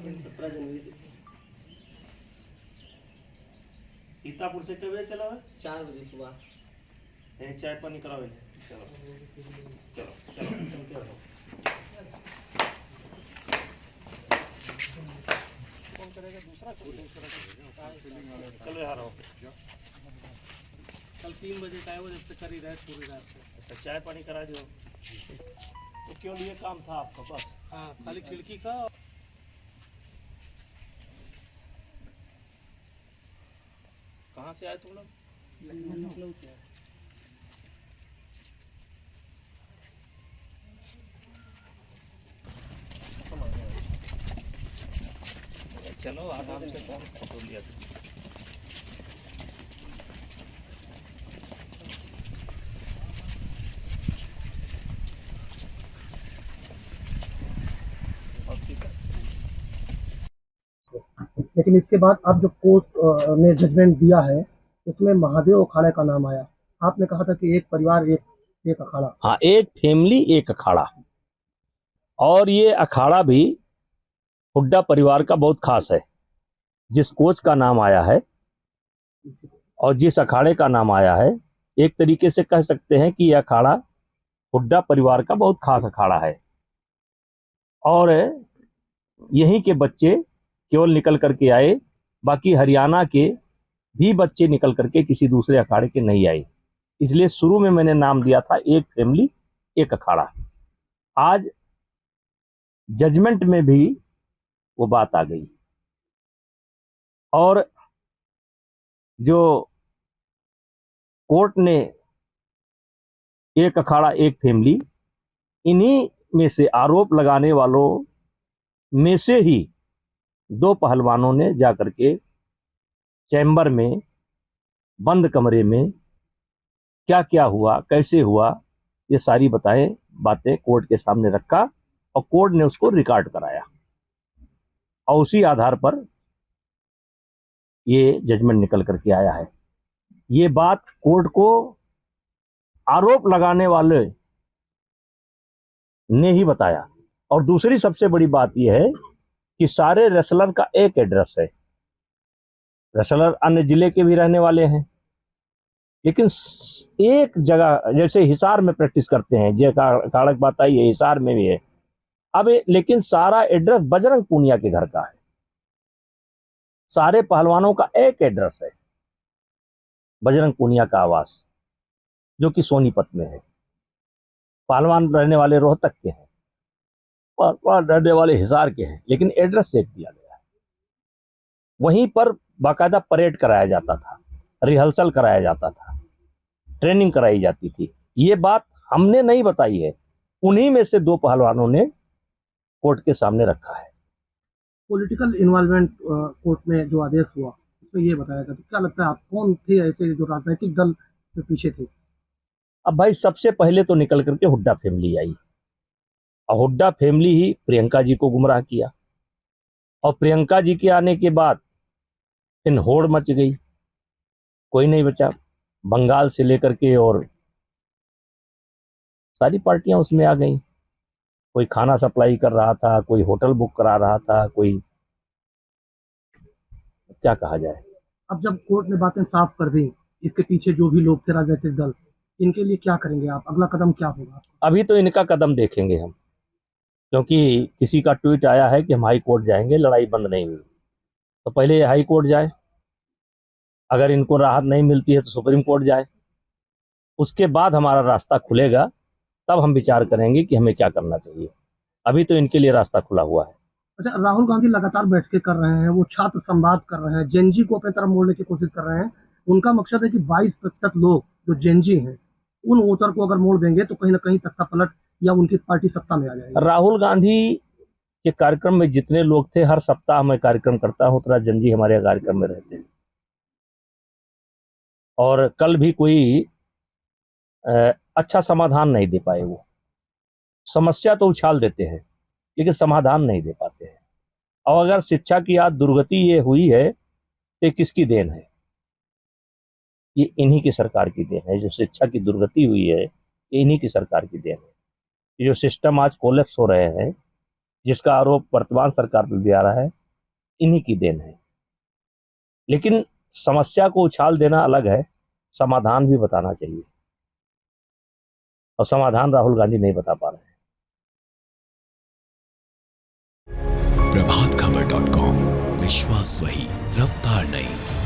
17 जनवरी सीतापुर से कब बजे चला है? 4 बजे सुबह। चाय पानी करावे। चलो चलो चलो चल के आओ। कौन करेगा? दूसरा चलो यार आओ। कल 3 बजे का है वो, जब तक करी रहे पूरी रात से। अच्छा चाय पानी करा दो। तो क्यों लिए काम था आपका? बस हाँ, खाली खिड़की का। कहाँ से आए तुम लोग? चलो आराम से काम कर लिया। लेकिन इसके बाद अब जो कोर्ट ने जजमेंट दिया है उसमें महादेव अखाड़ा का नाम आया। आपने कहा था कि एक परिवार एक अखाड़ा। हाँ, एक फैमिली एक अखाड़ा। और ये अखाड़ा भी हुड्डा परिवार का बहुत खास है। जिस कोच का नाम आया है और जिस अखाड़े का नाम आया है, एक तरीके से कह सकते हैं कि यह अखाड़ा हुड्डा परिवार का बहुत खास अखाड़ा है। और यहीं के बच्चे केवल निकल करके आए, बाकी हरियाणा के भी बच्चे निकल करके किसी दूसरे अखाड़े के नहीं आए। इसलिए शुरू में मैंने नाम दिया था एक फैमिली एक अखाड़ा। आज जजमेंट में भी वो बात आ गई और जो कोर्ट ने एक अखाड़ा एक फैमिली, इन्हीं में से आरोप लगाने वालों में से ही 2 पहलवानों ने जाकर के चैम्बर में बंद कमरे में क्या क्या हुआ, कैसे हुआ, ये सारी बातें कोर्ट के सामने रखा और कोर्ट ने उसको रिकॉर्ड कराया और उसी आधार पर ये जजमेंट निकल करके आया है। ये बात कोर्ट को आरोप लगाने वाले ने ही बताया। और दूसरी सबसे बड़ी बात यह है कि सारे रेसलर का एक एड्रेस है। रेसलर अन्य जिले के भी रहने वाले हैं, लेकिन एक जगह, जैसे हिसार में प्रैक्टिस करते हैं, जो अखाड़ा की बात आई है, हिसार में भी है। अब लेकिन सारा एड्रेस बजरंग पूनिया के घर का है। सारे पहलवानों का एक एड्रेस है, बजरंग पूनिया का आवास, जो कि सोनीपत में है। पहलवान रहने वाले रोहतक के हैं, पहलवान रहने वाले हिसार के हैं, लेकिन एड्रेस एक दिया गया है। वहीं पर बाकायदा परेड कराया जाता था, रिहर्सल कराया जाता था, ट्रेनिंग कराई जाती थी। ये बात हमने नहीं बताई है, उन्हीं में से 2 पहलवानों ने कोर्ट के सामने रखा है। पॉलिटिकल इन्वॉल्वमेंट कोर्ट में जो आदेश हुआ उसमें ये बताया था, तो क्या लगता है आप कौन थे ऐसे जो राजनीतिक दल के पीछे थे? अब भाई सबसे पहले तो निकल करके हुड्डा फैमिली आई और हुड्डा फैमिली ही प्रियंका जी को गुमराह किया और प्रियंका जी के आने के बाद फिर होड़ मच गई, कोई नहीं बचा। बंगाल से लेकर के और सारी पार्टियां उसमें आ गई। कोई खाना सप्लाई कर रहा था, कोई होटल बुक करा रहा था, कोई क्या कहा जाए। अब जब कोर्ट ने बातें साफ कर दी, इसके पीछे जो भी लोग थे राजनीतिक दल, इनके लिए क्या करेंगे आप? अगला कदम क्या होगा? अभी तो इनका कदम देखेंगे हम, क्योंकि किसी का ट्वीट आया है कि हम हाई कोर्ट जाएंगे, लड़ाई बंद नहीं हुई तो पहले हाई कोर्ट जाए, अगर इनको राहत नहीं मिलती है तो सुप्रीम कोर्ट जाए, उसके बाद हमारा रास्ता खुलेगा, तब हम विचार करेंगे कि हमें क्या करना चाहिए। अभी तो इनके लिए रास्ता खुला हुआ है। अच्छा, राहुल गांधी लगातार बैठकें कर रहे हैं, वो छात्र संवाद कर रहे हैं, जेनजी को अपनी तरफ मोड़ने की कोशिश कर रहे हैं। उनका मकसद है कि 22% लोग जो जेनजी हैं उन वोटर को अगर मोड़ देंगे तो कहीं ना कहीं तख्ता पलट या उनकी पार्टी सत्ता में आ जाएगी। राहुल गांधी के कार्यक्रम में जितने लोग थे, हर सप्ताह मैं कार्यक्रम करता हूँ, उतना जेनजी हमारे कार्यक्रम में रहते हैं। और कल भी कोई अच्छा समाधान नहीं दे पाए। वो समस्या तो उछाल देते हैं लेकिन समाधान नहीं दे पाते हैं। और अगर शिक्षा की आज दुर्गति ये हुई है तो किसकी देन है? ये इन्हीं की सरकार की देन है। जो शिक्षा की दुर्गति हुई है, ये इन्हीं की सरकार की देन है। ये जो सिस्टम आज कोलैप्स हो रहे हैं, जिसका आरोप वर्तमान सरकार पर भी आ रहा है, इन्हीं की देन है। लेकिन समस्या को उछाल देना अलग है, समाधान भी बताना चाहिए, और समाधान राहुल गांधी नहीं बता पा रहे हैं। प्रभातखबर.com, विश्वास वही, रफ्तार नहीं।